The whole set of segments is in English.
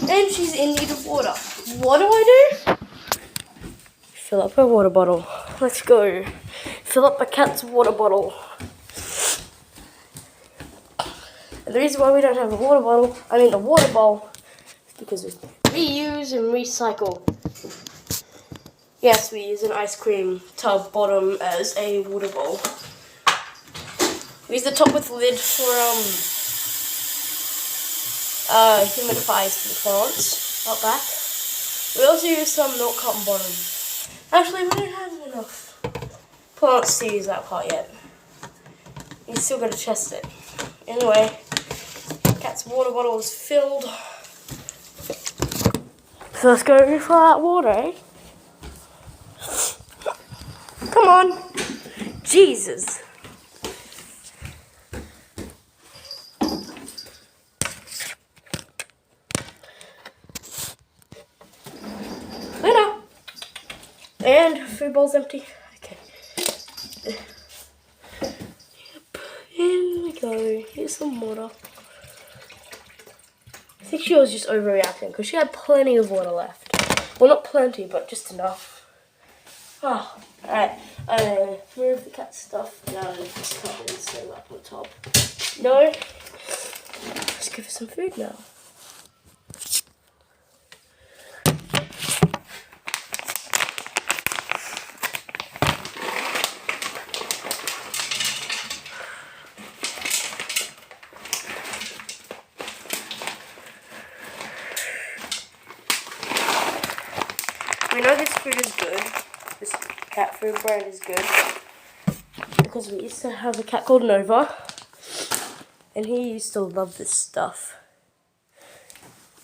and she's in need of water. What do? Fill up her water bottle. Let's go. Fill up the cat's water bottle. And the reason why we don't have the water bowl, is because we reuse and recycle. Yes, we use an ice cream tub bottom as a water bowl. We use the top with lid for humidifiers for the plants out back. We also use some milk carton bottom. Actually, we don't have enough plants to use that part yet. You still gotta test it. Anyway, cat's water bottle is filled. So let's go refill that water, eh? Come on. Jesus. Winner. And food bowl's empty. Okay. Yep. In we go. Here's some water. I think she was just overreacting because she had plenty of water left. Well, not plenty, but just enough. Oh, alright. Move the cat stuff down of this cup and set it up on top. No. Let's give her some food now. We know this food is good. This cat food brand is good. Because we used to have a cat called Nova. And he used to love this stuff.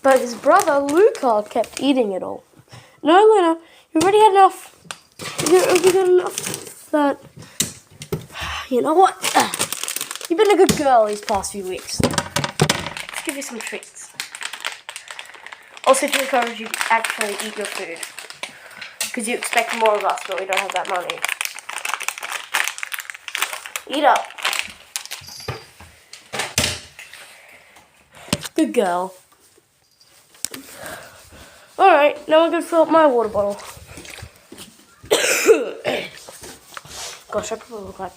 But his brother, Luca, kept eating it all. No, Luna, you've already had enough. You've got enough that... You know what? You've been a good girl these past few weeks. Let's give you some treats. Also to encourage you to actually eat your food. Because you expect more of us, but we don't have that money. Eat up. Good girl. Alright, now I'm going to fill up my water bottle. Gosh, I probably look like